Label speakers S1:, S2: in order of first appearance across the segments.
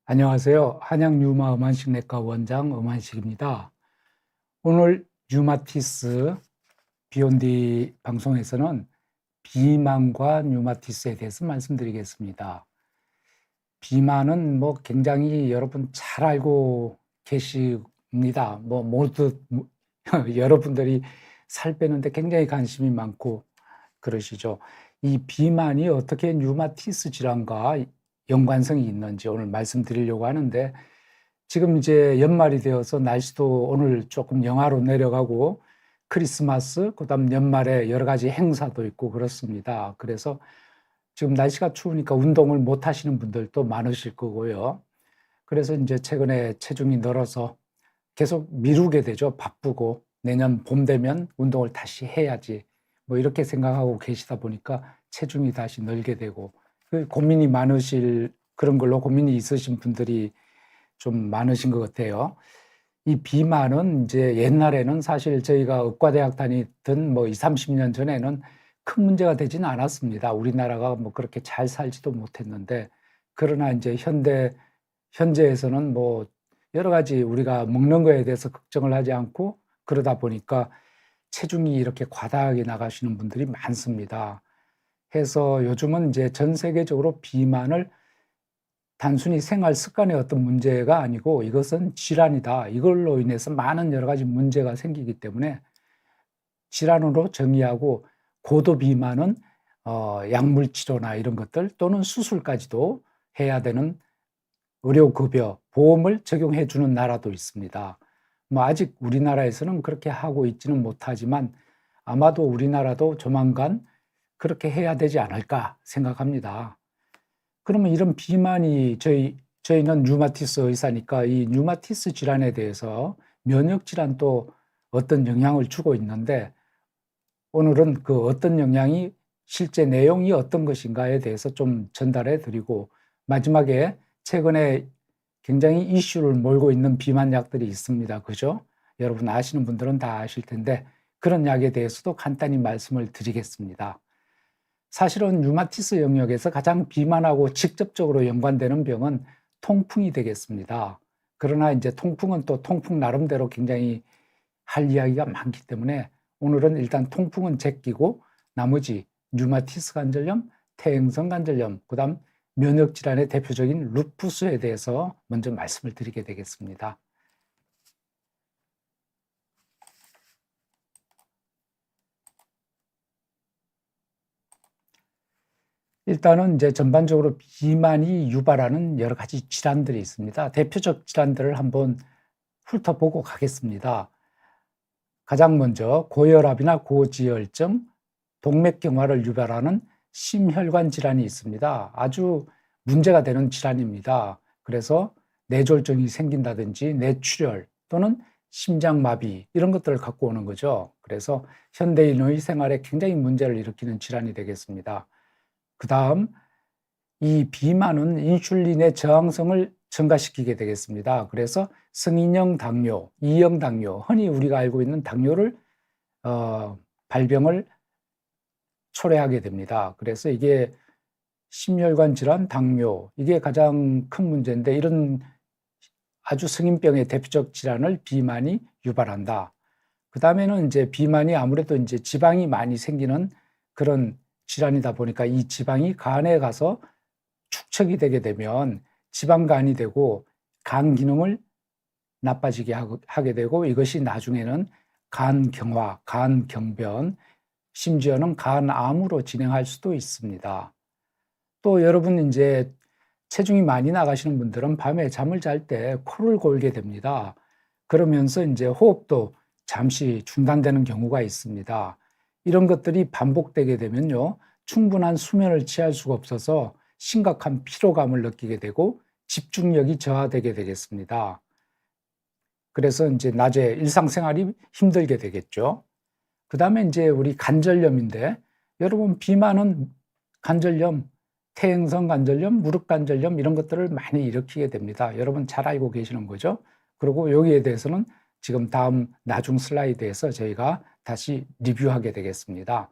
S1: 안녕하세요. 한양 류마 음환식내과 원장 음환식입니다. 오늘 류마티스 비욘디 방송에서는 비만과 류마티스에 대해서 말씀드리겠습니다. 비만은 굉장히 여러분 잘 알고 계십니다. 모두 여러분들이 살 빼는데 굉장히 관심이 많고 그러시죠. 이 비만이 어떻게 류마티스 질환과 연관성이 있는지 오늘 말씀드리려고 하는데, 지금 이제 연말이 되어서 날씨도 오늘 조금 영하로 내려가고 크리스마스, 그다음 연말에 여러 가지 행사도 있고 그렇습니다. 그래서 지금 날씨가 추우니까 운동을 못 하시는 분들도 많으실 거고요. 그래서 이제 최근에 체중이 늘어서 계속 미루게 되죠. 바쁘고 내년 봄 되면 운동을 다시 해야지 이렇게 생각하고 계시다 보니까 체중이 다시 늘게 되고, 그 고민이 많으실, 그런 걸로 고민이 있으신 분들이 좀 많으신 것 같아요. 이 비만은 이제 옛날에는 사실 저희가 의과대학 다니던 20, 30년 전에는 큰 문제가 되지는 않았습니다. 우리나라가 그렇게 잘 살지도 못했는데, 그러나 이제 현재에서는 여러 가지 우리가 먹는 거에 대해서 걱정을 하지 않고 그러다 보니까 체중이 이렇게 과다하게 나가시는 분들이 많습니다. 해서 요즘은 이제 전 세계적으로 비만을 단순히 생활 습관의 어떤 문제가 아니고 이것은 질환이다, 이걸로 인해서 많은 여러 가지 문제가 생기기 때문에 질환으로 정의하고, 고도 비만은 약물 치료나 이런 것들 또는 수술까지도 해야 되는 의료급여, 보험을 적용해 주는 나라도 있습니다. 아직 우리나라에서는 그렇게 하고 있지는 못하지만 아마도 우리나라도 조만간 그렇게 해야 되지 않을까 생각합니다. 그러면 이런 비만이, 저희는 류마티스 의사니까 이 류마티스 질환에 대해서 면역 질환도 어떤 영향을 주고 있는데, 오늘은 그 어떤 영향이, 실제 내용이 어떤 것인가에 대해서 좀 전달해 드리고, 마지막에 최근에 굉장히 이슈를 몰고 있는 비만 약들이 있습니다. 그죠? 여러분 아시는 분들은 다 아실 텐데 그런 약에 대해서도 간단히 말씀을 드리겠습니다. 사실은 류마티스 영역에서 가장 비만하고 직접적으로 연관되는 병은 통풍이 되겠습니다. 그러나 이제 통풍은 또 통풍 나름대로 굉장히 할 이야기가 많기 때문에 오늘은 일단 통풍은 제끼고 나머지 류마티스 관절염, 퇴행성 관절염, 그다음 면역 질환의 대표적인 루푸스에 대해서 먼저 말씀을 드리게 되겠습니다. 일단은 이제 전반적으로 비만이 유발하는 여러 가지 질환들이 있습니다. 대표적 질환들을 한번 훑어보고 가겠습니다. 가장 먼저 고혈압이나 고지혈증, 동맥경화를 유발하는 심혈관 질환이 있습니다. 아주 문제가 되는 질환입니다. 그래서 뇌졸중이 생긴다든지 뇌출혈 또는 심장마비, 이런 것들을 갖고 오는 거죠. 그래서 현대인의 생활에 굉장히 문제를 일으키는 질환이 되겠습니다. 그 다음, 이 비만은 인슐린의 저항성을 증가시키게 되겠습니다. 그래서 성인형 당뇨, 2형 당뇨, 흔히 우리가 알고 있는 당뇨를 발병을 초래하게 됩니다. 그래서 이게 심혈관 질환, 당뇨, 이게 가장 큰 문제인데, 이런 아주 성인병의 대표적 질환을 비만이 유발한다. 그 다음에는 이제 비만이 아무래도 이제 지방이 많이 생기는 그런 질환이다 보니까 이 지방이 간에 가서 축적이 되게 되면 지방간이 되고 간 기능을 나빠지게 하게 되고, 이것이 나중에는 간경화, 간경변, 심지어는 간암으로 진행할 수도 있습니다. 또 여러분 이제 체중이 많이 나가시는 분들은 밤에 잠을 잘 때 코를 골게 됩니다. 그러면서 이제 호흡도 잠시 중단되는 경우가 있습니다. 이런 것들이 반복되게 되면요, 충분한 수면을 취할 수가 없어서 심각한 피로감을 느끼게 되고 집중력이 저하되게 되겠습니다. 그래서 이제 낮에 일상생활이 힘들게 되겠죠. 그 다음에 이제 우리 관절염인데, 여러분 비만은 관절염, 퇴행성 관절염, 무릎 관절염, 이런 것들을 많이 일으키게 됩니다. 여러분 잘 알고 계시는 거죠. 그리고 여기에 대해서는 지금 다음 나중 슬라이드에서 저희가 다시 리뷰하게 되겠습니다.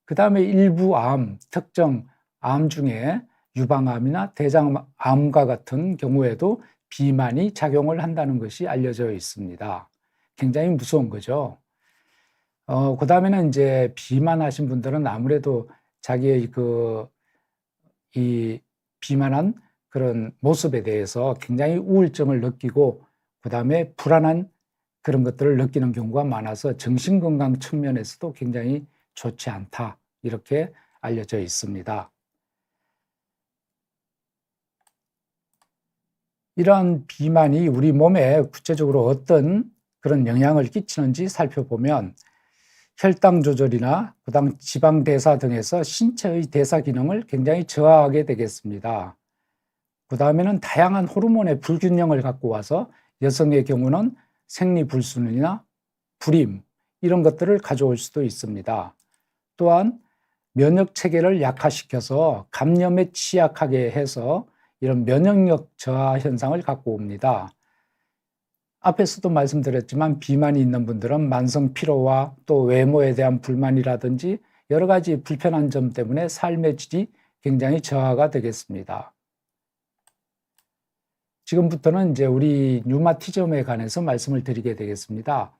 S1: 그 다음에 일부 암, 특정 암 중에 유방암이나 대장암과 같은 경우에도 비만이 작용을 한다는 것이 알려져 있습니다. 굉장히 무서운 거죠. 그 다음에는 이제 비만하신 분들은 아무래도 자기의 이 비만한 그런 모습에 대해서 굉장히 우울증을 느끼고, 그 다음에 불안한 그런 것들을 느끼는 경우가 많아서 정신건강 측면에서도 굉장히 좋지 않다, 이렇게 알려져 있습니다. 이러한 비만이 우리 몸에 구체적으로 어떤 그런 영향을 끼치는지 살펴보면, 혈당 조절이나 그다음 지방 대사 등에서 신체의 대사 기능을 굉장히 저하하게 되겠습니다. 그 다음에는 다양한 호르몬의 불균형을 갖고 와서 여성의 경우는 생리불순이나 불임, 이런 것들을 가져올 수도 있습니다. 또한 면역 체계를 약화시켜서 감염에 취약하게 해서 이런 면역력 저하 현상을 갖고 옵니다. 앞에서도 말씀드렸지만 비만이 있는 분들은 만성 피로와 또 외모에 대한 불만이라든지 여러 가지 불편한 점 때문에 삶의 질이 굉장히 저하가 되겠습니다. 지금부터는 이제 우리 류마티즘에 관해서 말씀을 드리게 되겠습니다.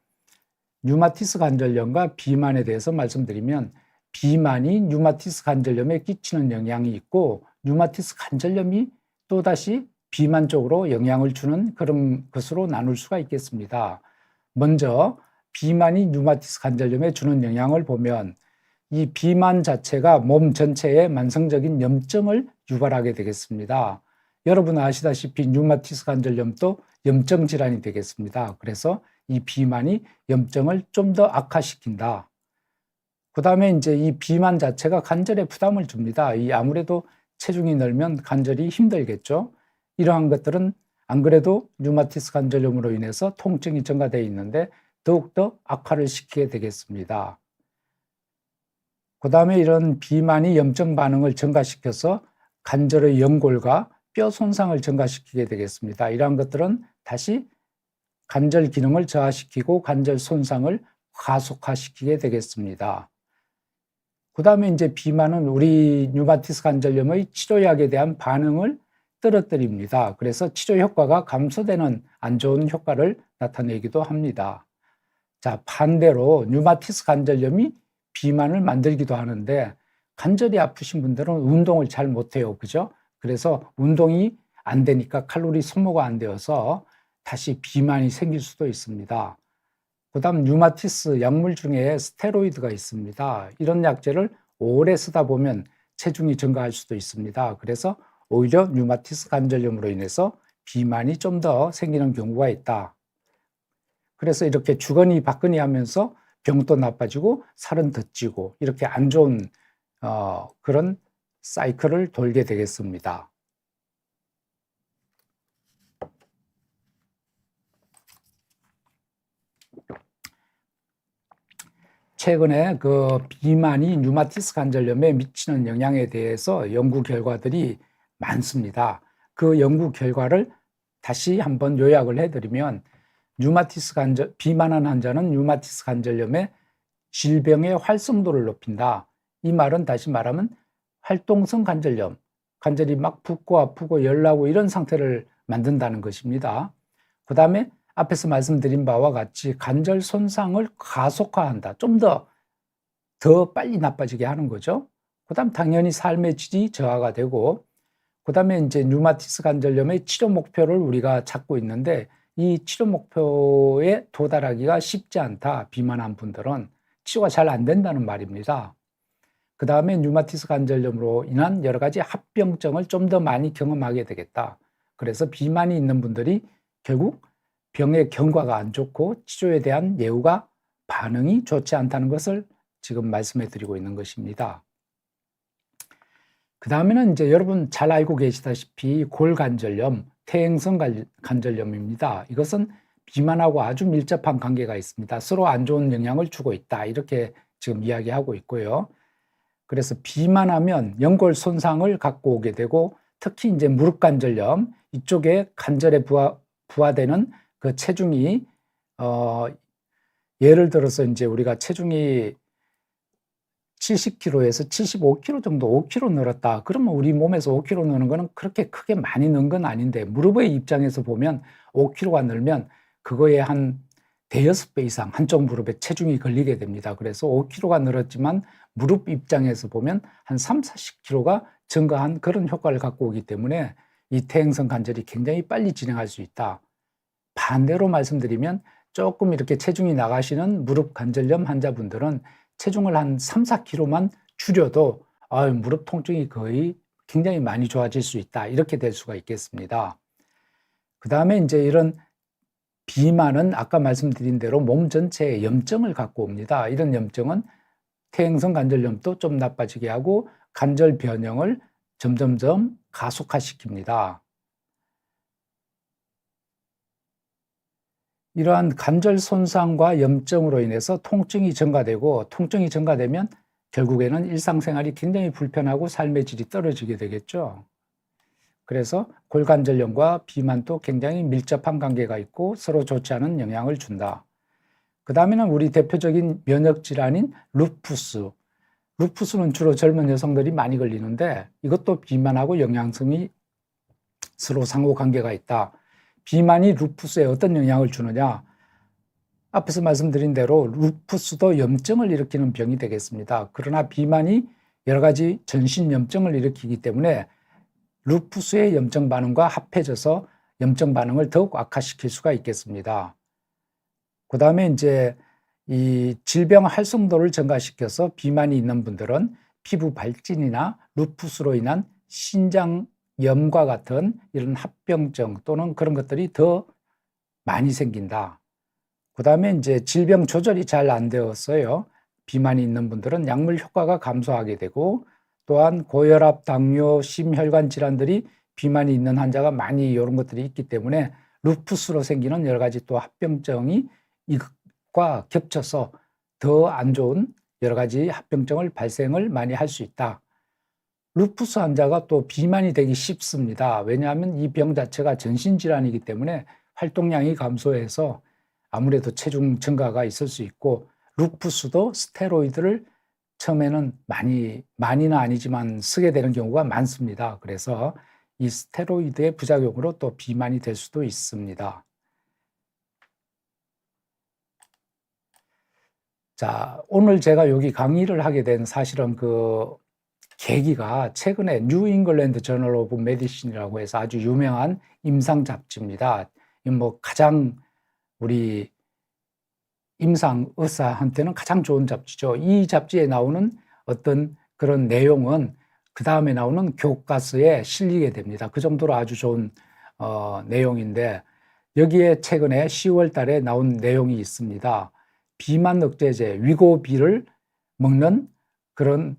S1: 류마티스 관절염과 비만에 대해서 말씀드리면, 비만이 류마티스 관절염에 끼치는 영향이 있고, 류마티스 관절염이 또다시 비만 쪽으로 영향을 주는 그런 것으로 나눌 수가 있겠습니다. 먼저 비만이 류마티스 관절염에 주는 영향을 보면, 이 비만 자체가 몸 전체에 만성적인 염증을 유발하게 되겠습니다. 여러분 아시다시피 류마티스 관절염도 염증 질환이 되겠습니다. 그래서 이 비만이 염증을 좀 더 악화시킨다. 그 다음에 이제 이 비만 자체가 관절에 부담을 줍니다. 아무래도 체중이 늘면 관절이 힘들겠죠. 이러한 것들은 안 그래도 류마티스 관절염으로 인해서 통증이 증가되어 있는데 더욱더 악화를 시키게 되겠습니다. 그 다음에 이런 비만이 염증 반응을 증가시켜서 관절의 연골과 뼈 손상을 증가시키게 되겠습니다. 이러한 것들은 다시 관절 기능을 저하시키고 관절 손상을 가속화시키게 되겠습니다. 그 다음에 이제 비만은 우리 류마티스 관절염의 치료약에 대한 반응을 떨어뜨립니다. 그래서 치료 효과가 감소되는 안 좋은 효과를 나타내기도 합니다. 자, 반대로 류마티스 관절염이 비만을 만들기도 하는데, 관절이 아프신 분들은 운동을 잘 못해요. 그죠? 그래서 운동이 안 되니까 칼로리 소모가 안 되어서 다시 비만이 생길 수도 있습니다. 그 다음 류마티스 약물 중에 스테로이드가 있습니다. 이런 약제를 오래 쓰다 보면 체중이 증가할 수도 있습니다. 그래서 오히려 류마티스 관절염으로 인해서 비만이 좀 더 생기는 경우가 있다. 그래서 이렇게 주거니 받거니 하면서 병도 나빠지고 살은 더 찌고 이렇게 안 좋은 그런 사이클을 돌게 되겠습니다. 최근에 그 비만이 류마티스 관절염에 미치는 영향에 대해서 연구 결과들이 많습니다. 그 연구 결과를 다시 한번 요약을 해드리면, 비만한 환자는 류마티스 관절염의 질병의 활성도를 높인다. 이 말은 다시 말하면 활동성 관절염, 관절이 막 붓고 아프고 열나고 이런 상태를 만든다는 것입니다. 그 다음에 앞에서 말씀드린 바와 같이 관절 손상을 가속화한다. 좀 더 빨리 나빠지게 하는 거죠. 그 다음 당연히 삶의 질이 저하가 되고, 그 다음에 이제 류마티스 관절염의 치료 목표를 우리가 찾고 있는데, 이 치료 목표에 도달하기가 쉽지 않다. 비만한 분들은 치료가 잘 안 된다는 말입니다. 그 다음에 류마티스 관절염으로 인한 여러 가지 합병증을 좀 더 많이 경험하게 되겠다. 그래서 비만이 있는 분들이 결국 병의 경과가 안 좋고 치료에 대한 예후가 반응이 좋지 않다는 것을 지금 말씀해 드리고 있는 것입니다. 그 다음에는 이제 여러분 잘 알고 계시다시피 골관절염, 퇴행성 관절염입니다. 이것은 비만하고 아주 밀접한 관계가 있습니다. 서로 안 좋은 영향을 주고 있다. 이렇게 지금 이야기하고 있고요. 그래서 비만하면 연골 손상을 갖고 오게 되고, 특히 이제 무릎 관절염, 이쪽에 관절에 부하되는 그 체중이 예를 들어서 이제 우리가 체중이 70kg에서 75kg 정도, 5kg 늘었다. 그러면 우리 몸에서 5kg 느는 거는 그렇게 크게 많이 는 건 아닌데, 무릎의 입장에서 보면 5kg가 늘면 그거에 한 대여섯 배 이상 한쪽 무릎에 체중이 걸리게 됩니다. 그래서 5kg가 늘었지만 무릎 입장에서 보면 한 3, 40kg가 증가한 그런 효과를 갖고 오기 때문에 이 퇴행성 관절이 굉장히 빨리 진행할 수 있다. 반대로 말씀드리면 조금 이렇게 체중이 나가시는 무릎 관절염 환자분들은 체중을 한 3, 4kg만 줄여도 무릎 통증이 거의 굉장히 많이 좋아질 수 있다. 이렇게 될 수가 있겠습니다. 그 다음에 이제 이런 비만은 아까 말씀드린 대로 몸 전체에 염증을 갖고 옵니다. 이런 염증은 퇴행성 관절염도 좀 나빠지게 하고 관절 변형을 점점점 가속화시킵니다. 이러한 관절 손상과 염증으로 인해서 통증이 증가되고, 통증이 증가되면 결국에는 일상생활이 굉장히 불편하고 삶의 질이 떨어지게 되겠죠. 그래서 골관절염과 비만도 굉장히 밀접한 관계가 있고 서로 좋지 않은 영향을 준다. 그 다음에는 우리 대표적인 면역질환인 루푸스. 루푸스는 주로 젊은 여성들이 많이 걸리는데 이것도 비만하고 영양성이 서로 상호관계가 있다. 비만이 루푸스에 어떤 영향을 주느냐? 앞에서 말씀드린 대로 루푸스도 염증을 일으키는 병이 되겠습니다. 그러나 비만이 여러 가지 전신 염증을 일으키기 때문에 루푸스의 염증 반응과 합해져서 염증 반응을 더욱 악화시킬 수가 있겠습니다. 그 다음에 이제 이 질병 활성도를 증가시켜서 비만이 있는 분들은 피부 발진이나 루푸스로 인한 신장염과 같은 이런 합병증 또는 그런 것들이 더 많이 생긴다. 그 다음에 이제 질병 조절이 잘 안 되었어요. 비만이 있는 분들은 약물 효과가 감소하게 되고, 또한 고혈압, 당뇨, 심혈관 질환들이 비만이 있는 환자가 많이 이런 것들이 있기 때문에 루푸스로 생기는 여러 가지 또 합병증이 이것과 겹쳐서 더 안 좋은 여러 가지 합병증을 발생을 많이 할 수 있다. 루푸스 환자가 또 비만이 되기 쉽습니다. 왜냐하면 이 병 자체가 전신질환이기 때문에 활동량이 감소해서 아무래도 체중 증가가 있을 수 있고, 루푸스도 스테로이드를 처음에는 많이는 아니지만 쓰게 되는 경우가 많습니다. 그래서 이 스테로이드의 부작용으로 또 비만이 될 수도 있습니다. 자, 오늘 제가 여기 강의를 하게 된 사실은 그 계기가 최근에 뉴 잉글랜드 저널 오브 메디신이라고 해서 아주 유명한 임상 잡지입니다. 뭐 가장 우리 임상 의사한테는 가장 좋은 잡지죠. 이 잡지에 나오는 어떤 그런 내용은 그 다음에 나오는 교과서에 실리게 됩니다. 그 정도로 아주 좋은 내용인데, 여기에 최근에 10월 달에 나온 내용이 있습니다. 비만 억제제 위고비를 먹는 그런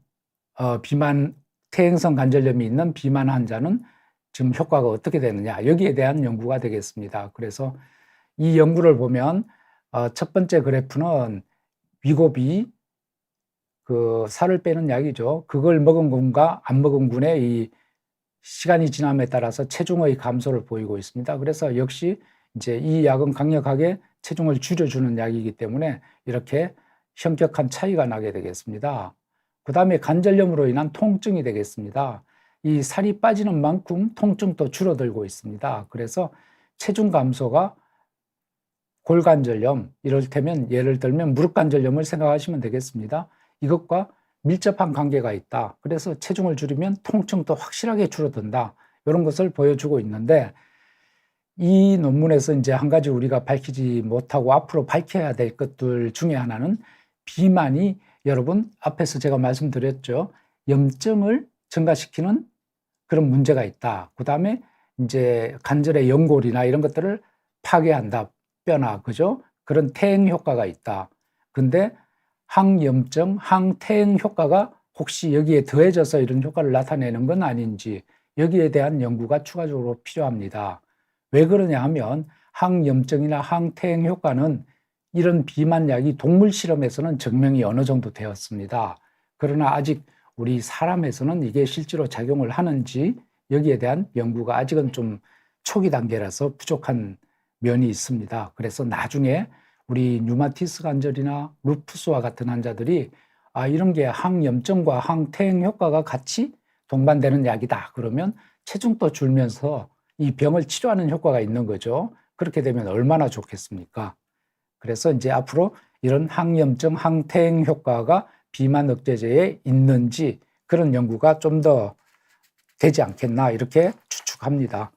S1: 비만 퇴행성 관절염이 있는 비만 환자는 지금 효과가 어떻게 되느냐, 여기에 대한 연구가 되겠습니다. 그래서 이 연구를 보면 첫 번째 그래프는 위고비, 그 살을 빼는 약이죠. 그걸 먹은 군과 안 먹은 군의 이 시간이 지남에 따라서 체중의 감소를 보이고 있습니다. 그래서 역시 이제 이 약은 강력하게 체중을 줄여주는 약이기 때문에 이렇게 현격한 차이가 나게 되겠습니다. 그 다음에 관절염으로 인한 통증이 되겠습니다. 이 살이 빠지는 만큼 통증도 줄어들고 있습니다. 그래서 체중 감소가 골관절염, 이를테면 예를 들면 무릎관절염을 생각하시면 되겠습니다. 이것과 밀접한 관계가 있다. 그래서 체중을 줄이면 통증도 확실하게 줄어든다. 이런 것을 보여주고 있는데, 이 논문에서 이제 한 가지 우리가 밝히지 못하고 앞으로 밝혀야 될 것들 중에 하나는 비만이, 여러분 앞에서 제가 말씀드렸죠. 염증을 증가시키는 그런 문제가 있다. 그 다음에 이제 관절의 연골이나 이런 것들을 파괴한다. 뼈나, 그죠? 그런 퇴행 효과가 있다. 근데 항염증, 항퇴행 효과가 혹시 여기에 더해져서 이런 효과를 나타내는 건 아닌지, 여기에 대한 연구가 추가적으로 필요합니다. 왜 그러냐 하면 항염증이나 항퇴행 효과는 이런 비만약이 동물 실험에서는 증명이 어느 정도 되었습니다. 그러나 아직 우리 사람에서는 이게 실제로 작용을 하는지, 여기에 대한 연구가 아직은 좀 초기 단계라서 부족한 면이 있습니다. 그래서 나중에 우리 류마티스 관절이나 루푸스와 같은 환자들이 이런 게 항염증과 항퇴행 효과가 같이 동반되는 약이다. 그러면 체중도 줄면서 이 병을 치료하는 효과가 있는 거죠. 그렇게 되면 얼마나 좋겠습니까? 그래서 이제 앞으로 이런 항염증, 항퇴행 효과가 비만 억제제에 있는지 그런 연구가 좀 더 되지 않겠나 이렇게 추측합니다.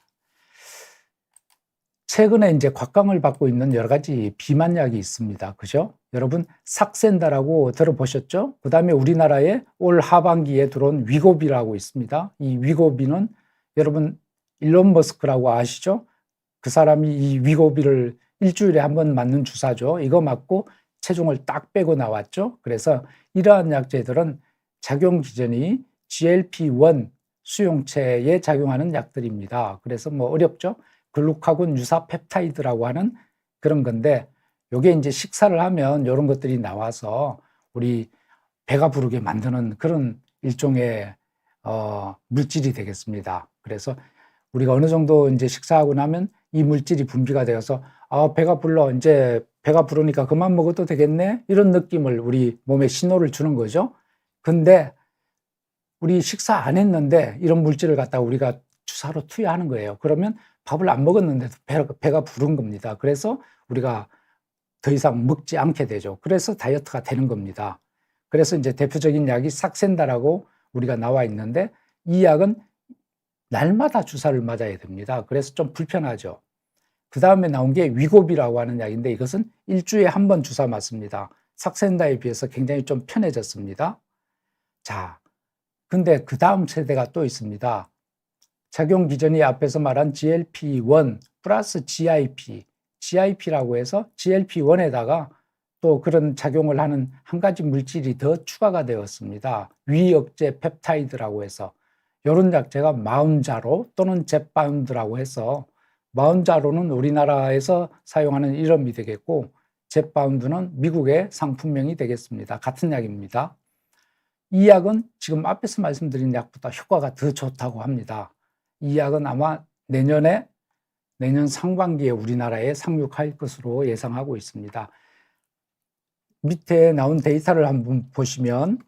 S1: 최근에 이제 곽광을 받고 있는 여러 가지 비만약이 있습니다. 그죠? 여러분 삭센다라고 들어보셨죠? 그 다음에 우리나라에 올 하반기에 들어온 위고비라고 있습니다. 이 위고비는 여러분 일론 머스크라고 아시죠? 그 사람이 이 위고비를 일주일에 한 번 맞는 주사죠. 이거 맞고 체중을 딱 빼고 나왔죠. 그래서 이러한 약제들은 작용 기전이 GLP-1 수용체에 작용하는 약들입니다. 그래서 뭐 어렵죠? 글루카곤 유사 펩타이드라고 하는 그런 건데 요게 이제 식사를 하면 이런 것들이 나와서 우리 배가 부르게 만드는 그런 일종의 물질이 되겠습니다. 그래서 우리가 어느 정도 이제 식사하고 나면 이 물질이 분비가 되어서 배가 불러 이제 배가 부르니까 그만 먹어도 되겠네 이런 느낌을 우리 몸에 신호를 주는 거죠. 근데 우리 식사 안 했는데 이런 물질을 갖다가 우리가 주사로 투여하는 거예요. 그러면 밥을 안 먹었는데도 배가 부른 겁니다. 그래서 우리가 더 이상 먹지 않게 되죠. 그래서 다이어트가 되는 겁니다. 그래서 이제 대표적인 약이 삭센다라고 우리가 나와 있는데 이 약은 날마다 주사를 맞아야 됩니다. 그래서 좀 불편하죠. 그 다음에 나온 게 위고비라고 하는 약인데 이것은 일주일에 한 번 주사 맞습니다. 삭센다에 비해서 굉장히 좀 편해졌습니다. 자, 근데 그 다음 세대가 또 있습니다. 작용 기전이 앞에서 말한 GLP-1 플러스 GIP라고 해서 GLP-1에다가 또 그런 작용을 하는 한 가지 물질이 더 추가가 되었습니다. 위억제 펩타이드라고 해서 이런 약제가 마운자로 또는 젯바운드라고 해서 마운자로는 우리나라에서 사용하는 이름이 되겠고 젯바운드는 미국의 상품명이 되겠습니다. 같은 약입니다. 이 약은 지금 앞에서 말씀드린 약보다 효과가 더 좋다고 합니다. 이 약은 아마 내년 상반기에 우리나라에 상륙할 것으로 예상하고 있습니다. 밑에 나온 데이터를 한번 보시면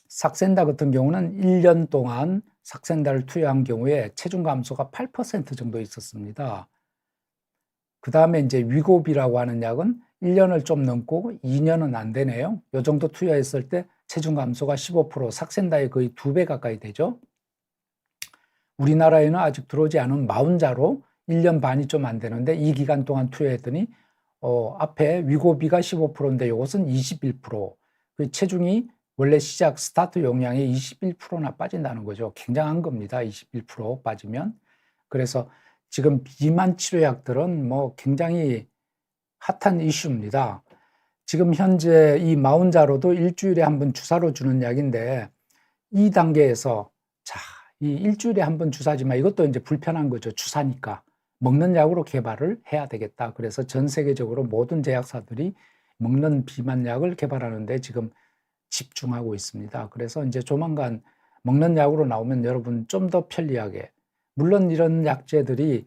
S1: 삭센다 같은 경우는 1년 동안 삭센다를 투여한 경우에 체중 감소가 8% 정도 있었습니다. 그 다음에 이제 위고비라고 하는 약은 1년을 좀 넘고 2년은 안 되네요. 이 정도 투여했을 때 체중 감소가 15%, 삭센다의 거의 2배 가까이 되죠. 우리나라에는 아직 들어오지 않은 마운자로 1년 반이 좀 안 되는데 이 기간 동안 투여했더니 앞에 위고비가 15%인데 이것은 21%. 그 체중이 원래 시작 스타트 용량의 21%나 빠진다는 거죠. 굉장한 겁니다. 21% 빠지면. 그래서 지금 비만 치료약들은 뭐 굉장히 핫한 이슈입니다. 지금 현재 이 마운자로도 일주일에 한 번 주사로 주는 약인데 이 단계에서 이 일주일에 한 번 주사지만 이것도 이제 불편한 거죠. 주사니까. 먹는 약으로 개발을 해야 되겠다. 그래서 전 세계적으로 모든 제약사들이 먹는 비만약을 개발하는데 지금 집중하고 있습니다. 그래서 이제 조만간 먹는 약으로 나오면 여러분 좀 더 편리하게, 물론 이런 약제들이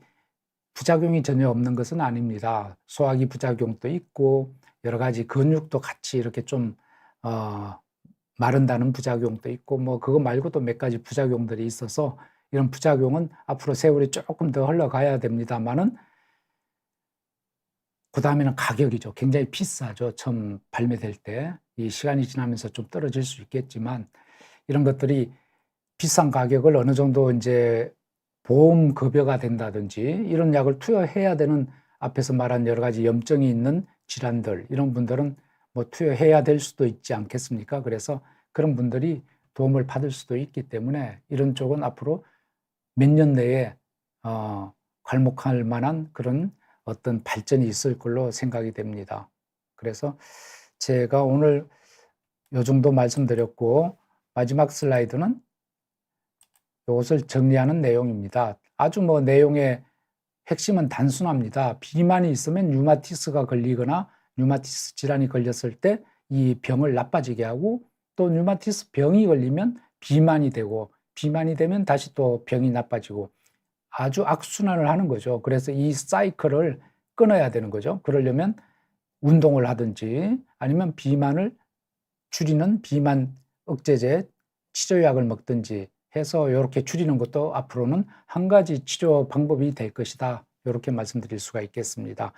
S1: 부작용이 전혀 없는 것은 아닙니다. 소화기 부작용도 있고 여러 가지 근육도 같이 이렇게 좀 마른다는 부작용도 있고 뭐 그거 말고도 몇 가지 부작용들이 있어서 이런 부작용은 앞으로 세월이 조금 더 흘러가야 됩니다만은 그 다음에는 가격이죠. 굉장히 비싸죠. 처음 발매될 때. 이 시간이 지나면서 좀 떨어질 수 있겠지만 이런 것들이 비싼 가격을 어느 정도 이제 보험 급여가 된다든지 이런 약을 투여해야 되는 앞에서 말한 여러 가지 염증이 있는 질환들 이런 분들은 뭐 투여해야 될 수도 있지 않겠습니까? 그래서 그런 분들이 도움을 받을 수도 있기 때문에 이런 쪽은 앞으로 몇 년 내에 괄목할 만한 그런 어떤 발전이 있을 걸로 생각이 됩니다. 그래서 제가 오늘 요 정도 말씀드렸고 마지막 슬라이드는 이것을 정리하는 내용입니다. 아주 뭐 내용의 핵심은 단순합니다. 비만이 있으면 류마티스가 걸리거나 류마티스 질환이 걸렸을 때 이 병을 나빠지게 하고 또 류마티스 병이 걸리면 비만이 되고 비만이 되면 다시 또 병이 나빠지고 아주 악순환을 하는 거죠. 그래서 이 사이클을 끊어야 되는 거죠. 그러려면 운동을 하든지 아니면 비만을 줄이는 비만 억제제 치료약을 먹든지 해서 이렇게 줄이는 것도 앞으로는 한 가지 치료 방법이 될 것이다. 이렇게 말씀드릴 수가 있겠습니다.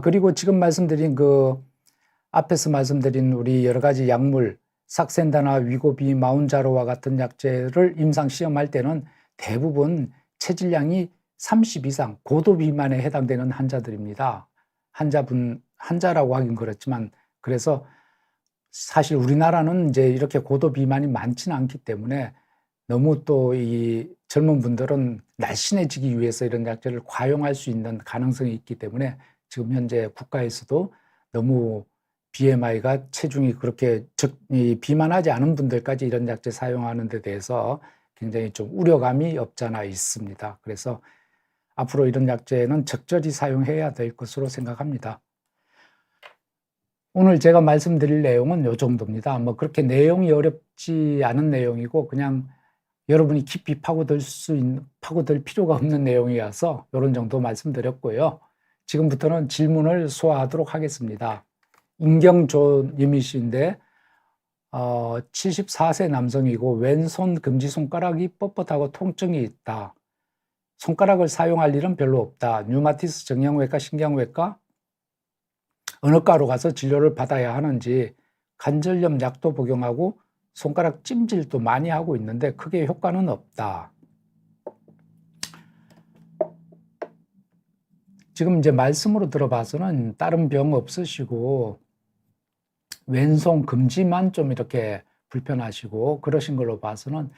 S1: 그리고 지금 말씀드린 앞에서 말씀드린 우리 여러 가지 약물, 삭센다나 위고비, 마운자로와 같은 약제를 임상 시험할 때는 대부분 체질량이 30 이상 고도 비만에 해당되는 환자들입니다. 환자라고 하긴 그렇지만, 그래서 사실 우리나라는 이제 이렇게 고도 비만이 많지는 않기 때문에 너무 또 이 젊은 분들은 날씬해지기 위해서 이런 약제를 과용할 수 있는 가능성이 있기 때문에 지금 현재 국가에서도 너무 BMI가 체중이 그렇게 비만하지 않은 분들까지 이런 약제 사용하는 데 대해서 굉장히 좀 우려감이 없잖아 있습니다. 그래서 앞으로 이런 약제는 적절히 사용해야 될 것으로 생각합니다. 오늘 제가 말씀드릴 내용은 이 정도입니다. 뭐 그렇게 내용이 어렵지 않은 내용이고 그냥 여러분이 깊이 파고들 필요가 없는 내용이어서 이런 정도 말씀드렸고요. 지금부터는 질문을 소화하도록 하겠습니다. 임경조님이 씨인데 74세 남성이고 왼손 금지손가락이 뻣뻣하고 통증이 있다. 손가락을 사용할 일은 별로 없다. 류마티스 정형외과, 신경외과 어느 과로 가서 진료를 받아야 하는지, 관절염 약도 복용하고 손가락 찜질도 많이 하고 있는데 크게 효과는 없다. 지금 이제 말씀으로 들어봐서는 다른 병 없으시고 왼손 금지만 좀 이렇게 불편하시고 그러신 걸로 봐서는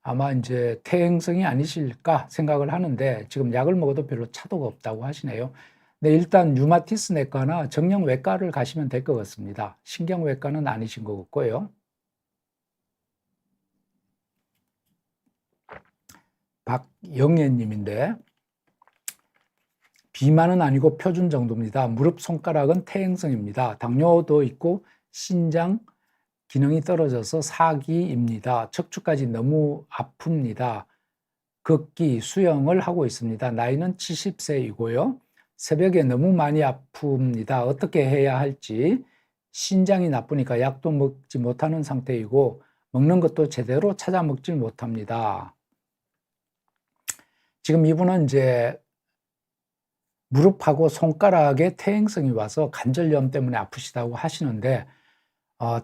S1: 아마 이제 퇴행성이 아니실까 생각을 하는데 지금 약을 먹어도 별로 차도가 없다고 하시네요. 네, 일단 류마티스 내과나 정형외과를 가시면 될 것 같습니다. 신경외과는 아니신 것 같고요. 박영애님인데 비만은 아니고 표준 정도입니다. 무릎 손가락은 퇴행성입니다. 당뇨도 있고 신장 기능이 떨어져서 사기입니다. 척추까지 너무 아픕니다. 걷기, 수영을 하고 있습니다. 나이는 70세이고요. 새벽에 너무 많이 아픕니다. 어떻게 해야 할지, 신장이 나쁘니까 약도 먹지 못하는 상태이고 먹는 것도 제대로 찾아 먹질 못합니다. 지금 이분은 이제 무릎하고 손가락에 퇴행성이 와서 관절염 때문에 아프시다고 하시는데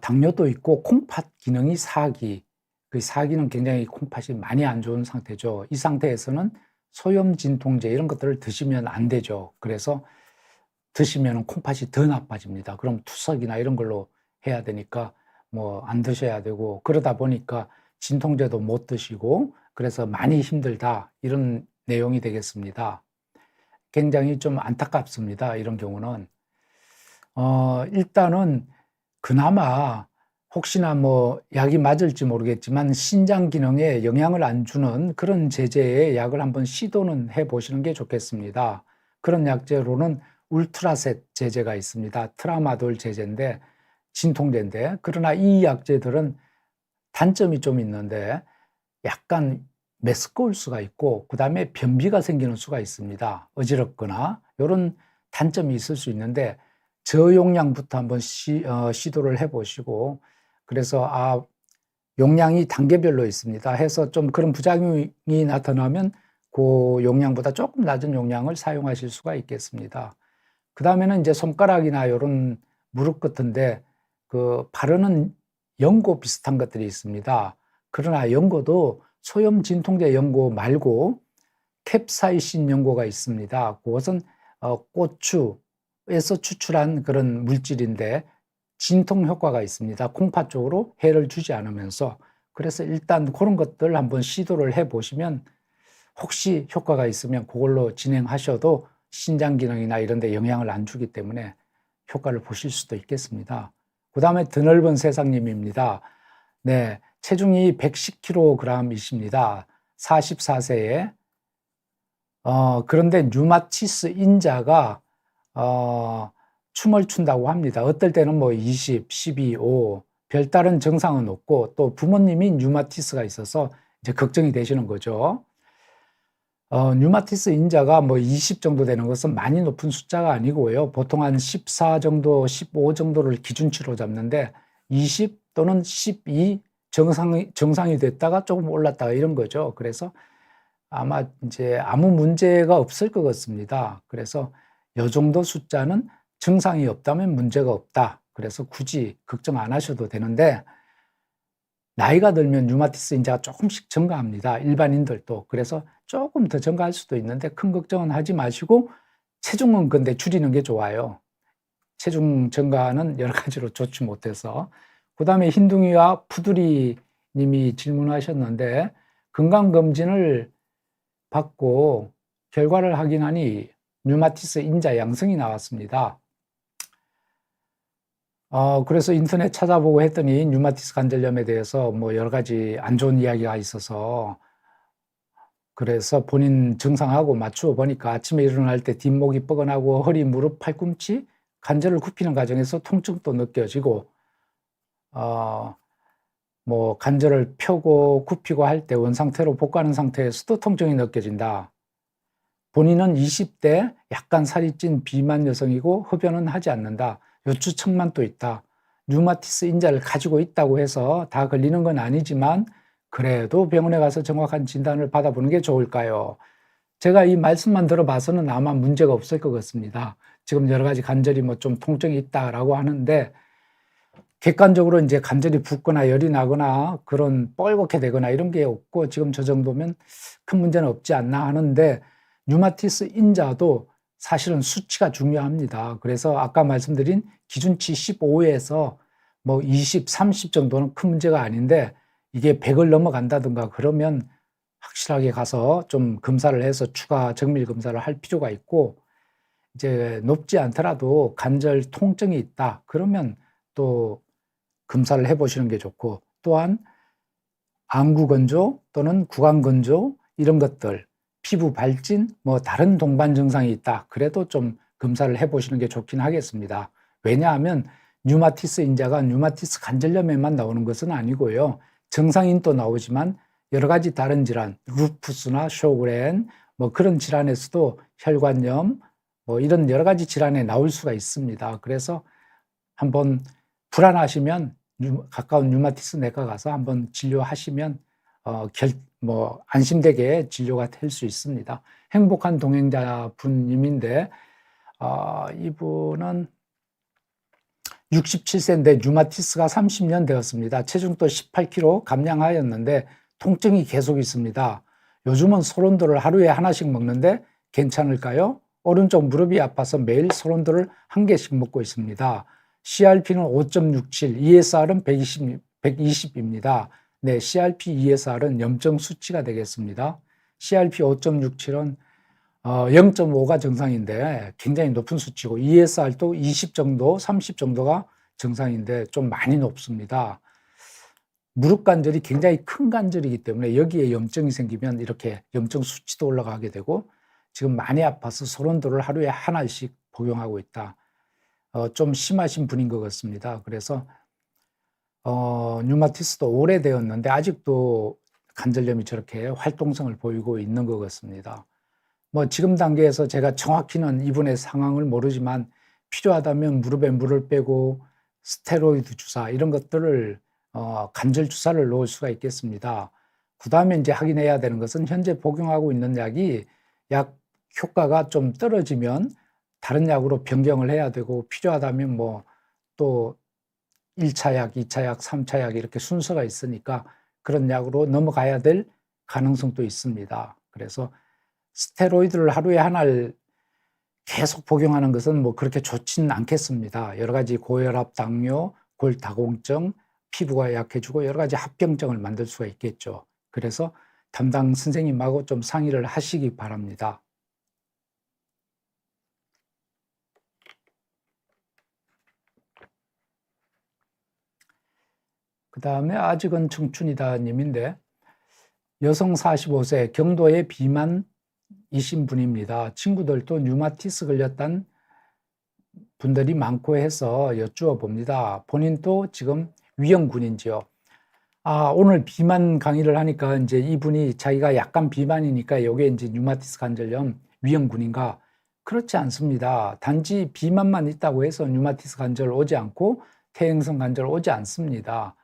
S1: 당뇨도 있고 콩팥 기능이 사기, 그 사기는 굉장히 콩팥이 많이 안 좋은 상태죠. 이 상태에서는 소염 진통제 이런 것들을 드시면 안 되죠. 그래서 드시면 콩팥이 더 나빠집니다. 그럼 투석이나 이런 걸로 해야 되니까 뭐 안 드셔야 되고, 그러다 보니까 진통제도 못 드시고 그래서 많이 힘들다, 이런 내용이 되겠습니다. 굉장히 좀 안타깝습니다. 이런 경우는 일단은 그나마 혹시나 뭐 약이 맞을지 모르겠지만 신장 기능에 영향을 안 주는 그런 제제의 약을 한번 시도는 해 보시는 게 좋겠습니다. 그런 약제로는 울트라셋 제제가 있습니다. 트라마돌 제제인데 진통제인데, 그러나 이 약제들은 단점이 좀 있는데 약간 메스꺼울 수가 있고 그 다음에 변비가 생기는 수가 있습니다. 어지럽거나 이런 단점이 있을 수 있는데 저용량부터 한번 시도를 해보시고, 그래서 용량이 단계별로 있습니다. 해서 좀 그런 부작용이 나타나면 그 용량보다 조금 낮은 용량을 사용하실 수가 있겠습니다. 그 다음에는 이제 손가락이나 이런 무릎 같은데 그 바르는 연고 비슷한 것들이 있습니다. 그러나 연고도 소염 진통제 연고 말고 캡사이신 연고가 있습니다. 그것은 고추에서 추출한 그런 물질인데 진통 효과가 있습니다. 콩팥 쪽으로 해를 주지 않으면서. 그래서 일단 그런 것들 한번 시도를 해 보시면 혹시 효과가 있으면 그걸로 진행하셔도 신장 기능이나 이런 데 영향을 안 주기 때문에 효과를 보실 수도 있겠습니다. 그 다음에 드넓은 세상님입니다. 네, 체중이 110kg이십니다. 44세에. 그런데 류마티스 인자가 춤을 춘다고 합니다. 어떨 때는 뭐 20, 12, 5, 별다른 증상은 없고 또 부모님이 류마티스가 있어서 이제 걱정이 되시는 거죠. 류마티스 인자가 뭐 20 정도 되는 것은 많이 높은 숫자가 아니고요. 보통 한 14 정도, 15 정도를 기준치로 잡는데 20 또는 12 정상이 됐다가 조금 올랐다가 이런 거죠. 그래서 아마 이제 아무 문제가 없을 것 같습니다. 그래서 이 정도 숫자는 증상이 없다면 문제가 없다. 그래서 굳이 걱정 안 하셔도 되는데 나이가 들면 류마티스 인자가 조금씩 증가합니다. 일반인들도. 그래서 조금 더 증가할 수도 있는데 큰 걱정은 하지 마시고 체중은 근데 줄이는 게 좋아요. 체중 증가는 여러 가지로 좋지 못해서. 그다음에 흰둥이와 푸두리 님이 질문하셨는데 건강검진을 받고 결과를 확인하니 류마티스 인자 양성이 나왔습니다. 그래서 인터넷 찾아보고 했더니 류마티스 관절염에 대해서 뭐 여러 가지 안 좋은 이야기가 있어서 그래서 본인 증상하고 맞추어 보니까 아침에 일어날 때 뒷목이 뻐근하고 허리, 무릎, 팔꿈치, 관절을 굽히는 과정에서 통증도 느껴지고 뭐 관절을 펴고 굽히고 할 때 원상태로 복구하는 상태에서도 통증이 느껴진다. 본인은 20대 약간 살이 찐 비만 여성이고 흡연은 하지 않는다. 요추측만 또 있다. 류마티스 인자를 가지고 있다고 해서 다 걸리는 건 아니지만 그래도 병원에 가서 정확한 진단을 받아보는 게 좋을까요? 제가 이 말씀만 들어봐서는 아마 문제가 없을 것 같습니다. 지금 여러 가지 관절이 뭐 좀 통증이 있다라고 하는데 객관적으로 이제 관절이 붓거나 열이 나거나 그런 뻘겋게 되거나 이런 게 없고 지금 저 정도면 큰 문제는 없지 않나 하는데 류마티스 인자도 사실은 수치가 중요합니다. 그래서 아까 말씀드린 기준치 15에서 뭐 20, 30 정도는 큰 문제가 아닌데 이게 100을 넘어간다든가 그러면 확실하게 가서 좀 검사를 해서 추가 정밀 검사를 할 필요가 있고 이제 높지 않더라도 관절 통증이 있다. 그러면 또 검사를 해보시는 게 좋고 또한 안구 건조 또는 구강 건조 이런 것들 피부 발진 뭐 다른 동반 증상이 있다. 그래도 좀 검사를 해보시는 게 좋긴 하겠습니다. 왜냐하면 류마티스 인자가 류마티스 관절염에만 나오는 것은 아니고요. 정상인도 나오지만 여러 가지 다른 질환, 루푸스나 쇼그렌 뭐 그런 질환에서도 혈관염 뭐 이런 여러 가지 질환에 나올 수가 있습니다. 그래서 한번 불안하시면 가까운 류마티스 내과 가서 한번 진료하시면 안심되게 진료가 될 수 있습니다. 행복한 동행자 분님인데 이분은 67세인데 류마티스가 30년 되었습니다. 체중도 18kg 감량하였는데 통증이 계속 있습니다. 요즘은 소론도를 하루에 하나씩 먹는데 괜찮을까요? 오른쪽 무릎이 아파서 매일 소론도를 한 개씩 먹고 있습니다. CRP는 5.67, ESR은 120입니다. 네, CRP, ESR은 염증 수치가 되겠습니다. CRP 5.67은 0.5가 정상인데 굉장히 높은 수치고 ESR도 20 정도, 30 정도가 정상인데 좀 많이 높습니다. 무릎 관절이 굉장히 큰 관절이기 때문에 여기에 염증이 생기면 이렇게 염증 수치도 올라가게 되고 지금 많이 아파서 소론도를 하루에 하나씩 복용하고 있다. 좀 심하신 분인 것 같습니다. 그래서 류마티스도 오래되었는데 아직도 관절염이 저렇게 활동성을 보이고 있는 것 같습니다. 뭐 지금 단계에서 제가 정확히는 이분의 상황을 모르지만 필요하다면 무릎에 물을 빼고 스테로이드 주사 이런 것들을 관절 주사를 놓을 수가 있겠습니다. 그 다음에 이제 확인해야 되는 것은 현재 복용하고 있는 약이 약 효과가 좀 떨어지면 다른 약으로 변경을 해야 되고 필요하다면 뭐 또 1차 약, 2차 약, 3차 약 이렇게 순서가 있으니까 그런 약으로 넘어가야 될 가능성도 있습니다. 그래서 스테로이드를 하루에 하나를 계속 복용하는 것은 뭐 그렇게 좋지는 않겠습니다. 여러 가지 고혈압, 당뇨, 골다공증, 피부가 약해지고 여러 가지 합병증을 만들 수가 있겠죠. 그래서 담당 선생님하고 좀 상의를 하시기 바랍니다. 그 다음에 아직은 청춘이다 님인데 여성 45세 경도의 비만이신 분입니다. 친구들도 류마티스 걸렸다는 분들이 많고 해서 여쭈어 봅니다. 본인도 지금 위험군인지요. 오늘 비만 강의를 하니까 이제 이분이 자기가 약간 비만이니까 요게 이제 류마티스 관절염 위험군인가? 그렇지 않습니다. 단지 비만만 있다고 해서 류마티스 관절 오지 않고 퇴행성 관절 오지 않습니다.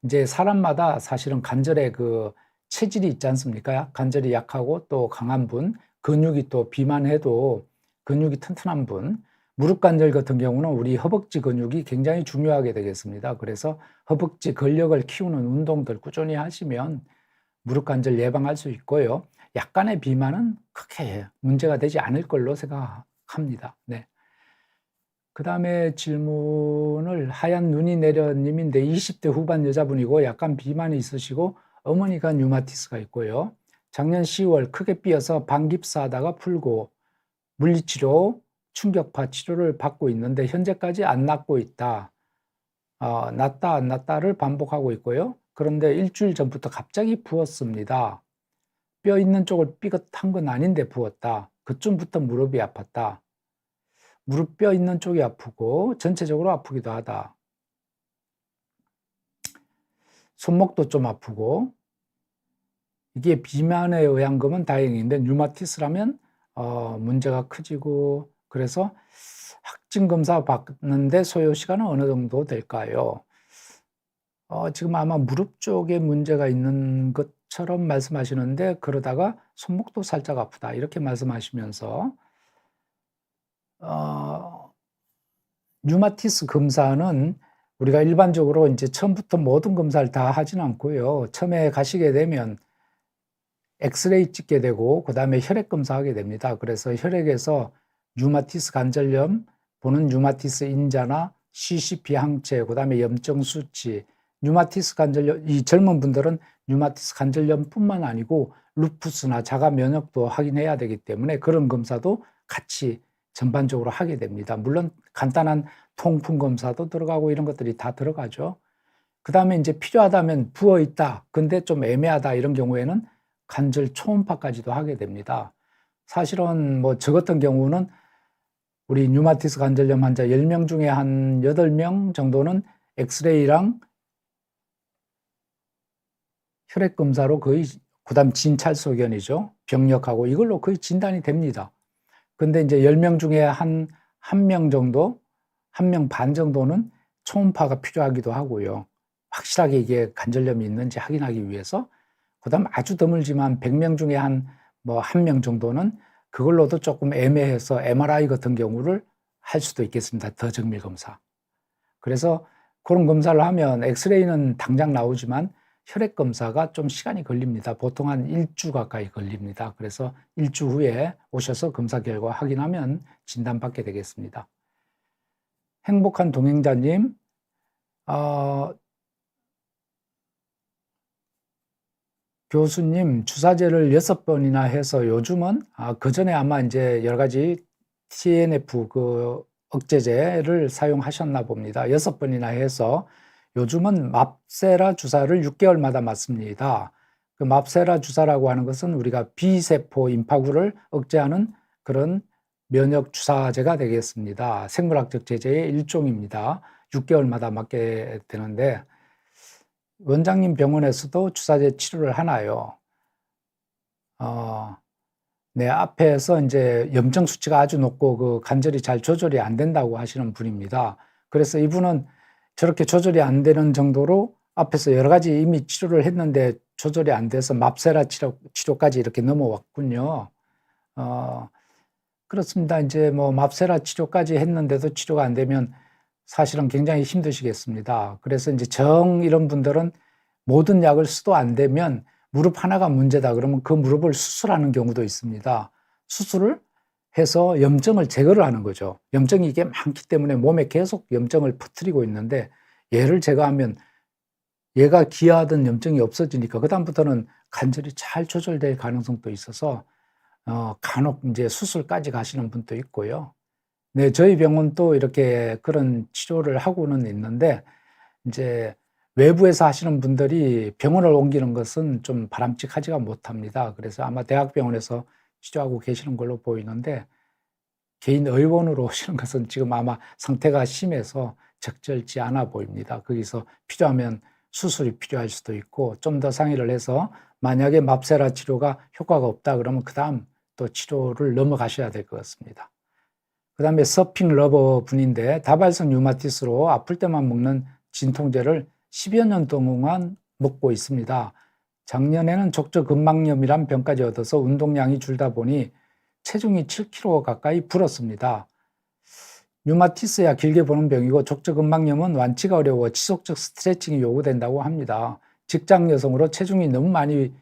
S1: 이제 사람마다 사실은 관절의 그 체질이 있지 않습니까? 관절이 약하고 또 강한 분, 근육이 또 비만해도 근육이 튼튼한 분, 무릎 관절 같은 경우는 우리 허벅지 근육이 굉장히 중요하게 되겠습니다. 그래서 허벅지 근력을 키우는 운동들 꾸준히 하시면 무릎 관절 예방할 수 있고요. 약간의 비만은 크게 문제가 되지 않을 걸로 생각합니다. 네. 그 다음에 질문을 하얀 눈이 내려님인데 20대 후반 여자분이고 약간 비만이 있으시고 어머니가 류마티스가 있고요. 작년 10월 크게 삐어서 방깁스하다가 풀고 물리치료, 충격파 치료를 받고 있는데 현재까지 안 낫고 있다. 낫다 안 낫다를 반복하고 있고요. 그런데 일주일 전부터 갑자기 부었습니다. 뼈 있는 쪽을 삐끗한 건 아닌데 부었다. 그쯤부터 무릎이 아팠다. 무릎 뼈 있는 쪽이 아프고 전체적으로 아프기도 하다. 손목도 좀 아프고 이게 비만에 의한 거면 다행인데 류마티스라면 문제가 커지고 그래서 확진 검사 받는데 소요 시간은 어느 정도 될까요? 지금 아마 무릎 쪽에 문제가 있는 것처럼 말씀하시는데 그러다가 손목도 살짝 아프다 이렇게 말씀하시면서 류마티스 검사는 우리가 일반적으로 이제 처음부터 모든 검사를 다 하진 않고요. 처음에 가시게 되면 엑스레이 찍게 되고 그다음에 혈액 검사하게 됩니다. 그래서 혈액에서 류마티스 관절염 보는 류마티스 인자나 CCP 항체, 그다음에 염증 수치, 류마티스 관절염 이 젊은 분들은 류마티스 관절염뿐만 아니고 루푸스나 자가 면역도 확인해야 되기 때문에 그런 검사도 같이 전반적으로 하게 됩니다. 물론 간단한 통풍 검사도 들어가고 이런 것들이 다 들어가죠. 그다음에 이제 필요하다면 부어 있다. 근데 좀 애매하다 이런 경우에는 관절 초음파까지도 하게 됩니다. 사실은 뭐 저 같은 경우는 우리 류마티스 관절염 환자 10명 중에 한 8명 정도는 엑스레이랑 혈액 검사로 거의 그다음 진찰소견이죠. 병력하고 이걸로 거의 진단이 됩니다. 근데 이제 10명 중에 한 1명 정도, 1명 반 정도는 초음파가 필요하기도 하고요. 확실하게 이게 관절염이 있는지 확인하기 위해서. 그다음 아주 드물지만 100명 중에 한 1명 정도는 그걸로도 조금 애매해서 MRI 같은 경우를 할 수도 있겠습니다. 더 정밀 검사. 그래서 그런 검사를 하면 엑스레이는 당장 나오지만 혈액 검사가 좀 시간이 걸립니다. 보통 한 1주 가까이 걸립니다. 그래서 1주 후에 오셔서 검사 결과 확인하면 진단받게 되겠습니다. 행복한 동행자님, 교수님 주사제를 6번이나 해서 요즘은 그전에 아마 이제 여러 가지 TNF 그 억제제를 사용하셨나 봅니다. 6번이나 해서 요즘은 맙세라 주사를 6개월마다 맞습니다. 그 맙세라 주사라고 하는 것은 우리가 B세포 임파구를 억제하는 그런 면역 주사제가 되겠습니다. 생물학적 제제의 일종입니다. 6개월마다 맞게 되는데 원장님 병원에서도 주사제 치료를 하나요? 네, 앞에서 이제 염증 수치가 아주 높고 그 관절이 잘 조절이 안 된다고 하시는 분입니다. 그래서 이분은 저렇게 조절이 안 되는 정도로 앞에서 여러 가지 이미 치료를 했는데 조절이 안 돼서 맙세라 치료까지 이렇게 넘어왔군요. 그렇습니다. 이제 뭐 맙세라 치료까지 했는데도 치료가 안 되면 사실은 굉장히 힘드시겠습니다. 그래서 이제 이런 분들은 모든 약을 써도 안 되면 무릎 하나가 문제다 그러면 그 무릎을 수술하는 경우도 있습니다. 수술을 해서 염증을 제거를 하는 거죠. 염증이 이게 많기 때문에 몸에 계속 염증을 퍼뜨리고 있는데 얘를 제거하면 얘가 기여하던 염증이 없어지니까 그다음부터는 관절이 잘 조절될 가능성도 있어서 간혹 이제 수술까지 가시는 분도 있고요. 네, 저희 병원도 이렇게 그런 치료를 하고는 있는데 이제 외부에서 하시는 분들이 병원을 옮기는 것은 좀 바람직하지가 못합니다. 그래서 아마 대학병원에서 치료하고 계시는 걸로 보이는데 개인 의원으로 오시는 것은 지금 아마 상태가 심해서 적절치 않아 보입니다. 거기서 필요하면 수술이 필요할 수도 있고 좀 더 상의를 해서 만약에 맙세라 치료가 효과가 없다 그러면 그 다음 또 치료를 넘어가셔야 될 것 같습니다. 그 다음에 서핑 러버 분인데 다발성 류마티스로 아플 때만 먹는 진통제를 10여 년 동안 먹고 있습니다. 작년에는 족저근막염이란 병까지 얻어서 운동량이 줄다 보니 체중이 7kg 가까이 불었습니다. 류마티스야 길게 보는 병이고 족저근막염은 완치가 어려워 지속적 스트레칭이 요구된다고 합니다. 직장 여성으로 체중이 너무 많이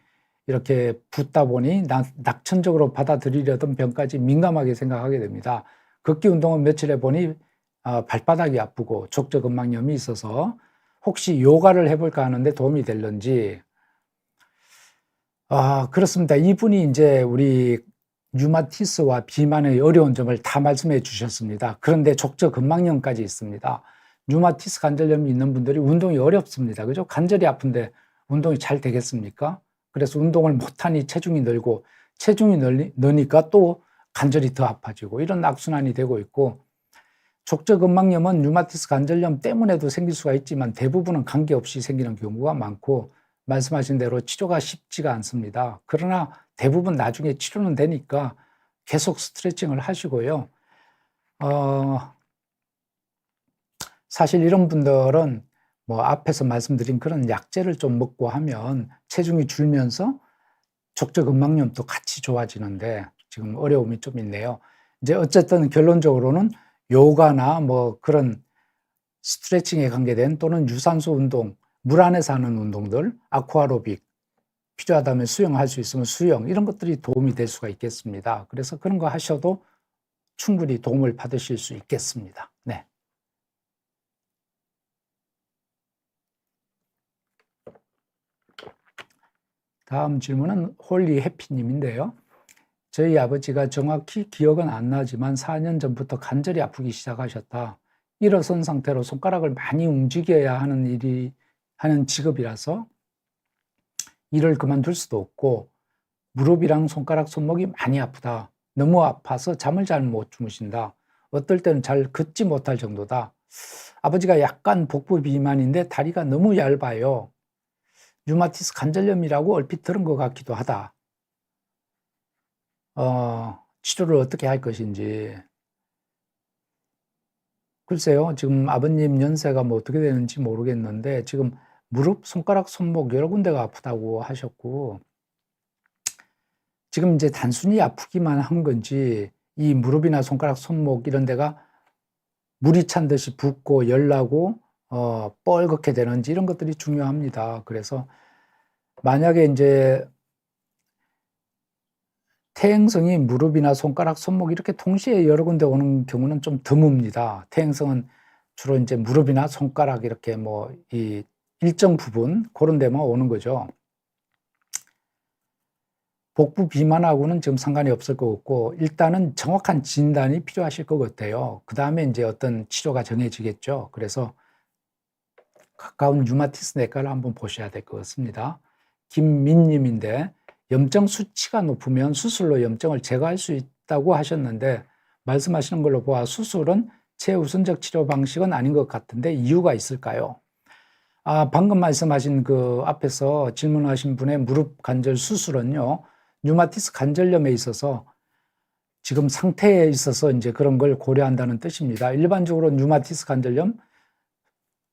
S1: 이렇게 붓다 보니 낙천적으로 받아들이려던 병까지 민감하게 생각하게 됩니다. 걷기 운동은 며칠 해보니 발바닥이 아프고 족저근막염이 있어서 혹시 요가를 해볼까 하는데 도움이 될런지. 그렇습니다. 이분이 이제 우리 류마티스와 비만의 어려운 점을 다 말씀해 주셨습니다. 그런데 족저근막염까지 있습니다. 류마티스 관절염이 있는 분들이 운동이 어렵습니다. 그죠? 관절이 아픈데 운동이 잘 되겠습니까? 그래서 운동을 못하니 체중이 늘고 체중이 느니까 또 관절이 더 아파지고 이런 악순환이 되고 있고, 족저근막염은 류마티스 관절염 때문에도 생길 수가 있지만 대부분은 관계없이 생기는 경우가 많고 말씀하신 대로 치료가 쉽지가 않습니다. 그러나 대부분 나중에 치료는 되니까 계속 스트레칭을 하시고요. 사실 이런 분들은 뭐 앞에서 말씀드린 그런 약제를 좀 먹고 하면 체중이 줄면서 족저근막염도 같이 좋아지는데 지금 어려움이 좀 있네요. 이제 어쨌든 결론적으로는 요가나 뭐 그런 스트레칭에 관계된 또는 유산소 운동, 물 안에서 하는 운동들, 아쿠아로빅, 필요하다면 수영할 수 있으면 수영, 이런 것들이 도움이 될 수가 있겠습니다. 그래서 그런 거 하셔도 충분히 도움을 받으실 수 있겠습니다. 네. 다음 질문은 홀리 해피님인데요. 저희 아버지가 정확히 기억은 안 나지만 4년 전부터 간절히 아프기 시작하셨다. 일어선 상태로 손가락을 많이 움직여야 하는 직업이라서 일을 그만둘 수도 없고 무릎이랑 손가락, 손목이 많이 아프다. 너무 아파서 잠을 잘 못 주무신다. 어떨 때는 잘 걷지 못할 정도다. 아버지가 약간 복부 비만인데 다리가 너무 얇아요. 류마티스 관절염이라고 얼핏 들은 것 같기도 하다. 치료를 어떻게 할 것인지. 글쎄요, 지금 아버님 연세가 뭐 어떻게 되는지 모르겠는데 지금 무릎, 손가락, 손목 여러 군데가 아프다고 하셨고, 지금 이제 단순히 아프기만 한 건지 이 무릎이나 손가락, 손목 이런 데가 물이 찬 듯이 붓고 열나고 뻘겋게 되는지 이런 것들이 중요합니다. 그래서 만약에 이제 퇴행성이 무릎이나 손가락, 손목 이렇게 동시에 여러 군데 오는 경우는 좀 드뭅니다. 퇴행성은 주로 이제 무릎이나 손가락 이렇게 뭐 이 일정 부분 그런 데만 오는 거죠. 복부 비만하고는 지금 상관이 없을 것 같고 일단은 정확한 진단이 필요하실 것 같아요. 그 다음에 이제 어떤 치료가 정해지겠죠. 그래서 가까운 류마티스 내과를 한번 보셔야 될 것 같습니다. 김민님인데 염증 수치가 높으면 수술로 염증을 제거할 수 있다고 하셨는데 말씀하시는 걸로 보아 수술은 최우선적 치료 방식은 아닌 것 같은데 이유가 있을까요? 방금 말씀하신 그 앞에서 질문하신 분의 무릎 관절 수술은요, 류마티스 관절염에 있어서 지금 상태에 있어서 이제 그런 걸 고려한다는 뜻입니다. 일반적으로 류마티스 관절염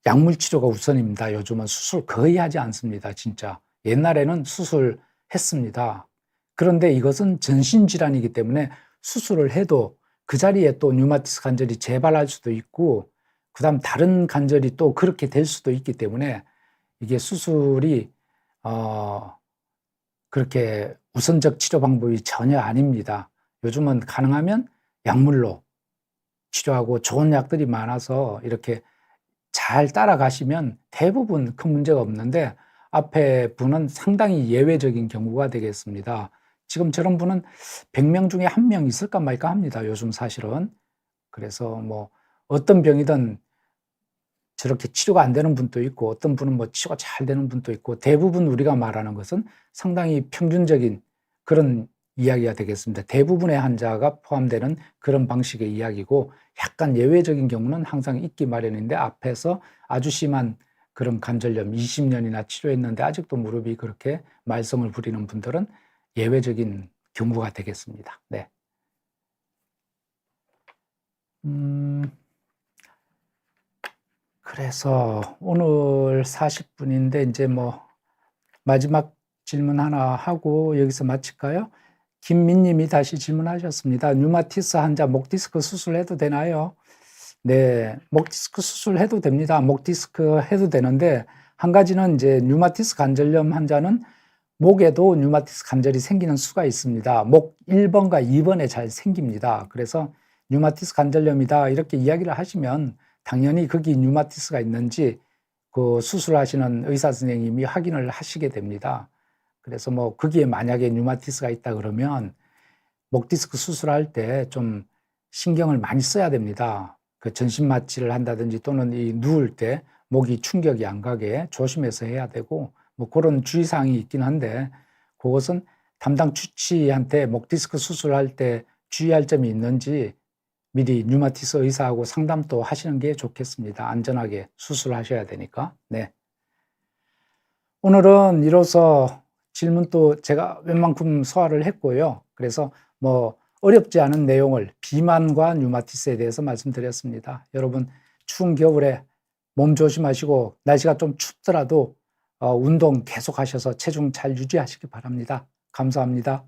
S1: 약물 치료가 우선입니다. 요즘은 수술 거의 하지 않습니다. 진짜. 옛날에는 수술했습니다. 그런데 이것은 전신질환이기 때문에 수술을 해도 그 자리에 또 류마티스 관절이 재발할 수도 있고 그다음 다른 관절이 또 그렇게 될 수도 있기 때문에 이게 수술이 그렇게 우선적 치료 방법이 전혀 아닙니다. 요즘은 가능하면 약물로 치료하고 좋은 약들이 많아서 이렇게 잘 따라가시면 대부분 큰 문제가 없는데 앞에 분은 상당히 예외적인 경우가 되겠습니다. 지금 저런 분은 100명 중에 1명 있을까 말까 합니다. 요즘 사실은. 그래서 뭐 어떤 병이든 저렇게 치료가 안 되는 분도 있고 어떤 분은 뭐 치료가 잘 되는 분도 있고 대부분 우리가 말하는 것은 상당히 평균적인 그런 이야기가 되겠습니다. 대부분의 환자가 포함되는 그런 방식의 이야기고 약간 예외적인 경우는 항상 있기 마련인데 앞에서 아주 심한 그런 관절염 20년이나 치료했는데 아직도 무릎이 그렇게 말썽을 부리는 분들은 예외적인 경우가 되겠습니다. 네. 그래서 오늘 40분인데 이제 뭐 마지막 질문 하나 하고 여기서 마칠까요? 김민님이 다시 질문하셨습니다. 류마티스 환자 목 디스크 수술해도 되나요? 네, 목 디스크 수술해도 됩니다. 목 디스크 해도 되는데 한 가지는 이제 류마티스 관절염 환자는 목에도 류마티스 관절이 생기는 수가 있습니다. 목 1번과 2번에 잘 생깁니다. 그래서 류마티스 관절염이다 이렇게 이야기를 하시면 당연히 거기 류마티스가 있는지 그 수술하시는 의사 선생님이 확인을 하시게 됩니다. 그래서 뭐 거기에 만약에 류마티스가 있다 그러면 목 디스크 수술할 때 좀 신경을 많이 써야 됩니다. 그 전신 마취를 한다든지 또는 이 누울 때 목이 충격이 안 가게 조심해서 해야 되고 뭐 그런 주의사항이 있긴 한데 그것은 담당 주치의한테 목 디스크 수술할 때 주의할 점이 있는지 미리 류마티스 의사하고 상담도 하시는 게 좋겠습니다. 안전하게 수술하셔야 되니까. 네. 오늘은 이로써 질문도 제가 웬만큼 소화를 했고요. 그래서 뭐 어렵지 않은 내용을 비만과 류마티스에 대해서 말씀드렸습니다. 여러분 추운 겨울에 몸 조심하시고 날씨가 좀 춥더라도 운동 계속 하셔서 체중 잘 유지하시기 바랍니다. 감사합니다.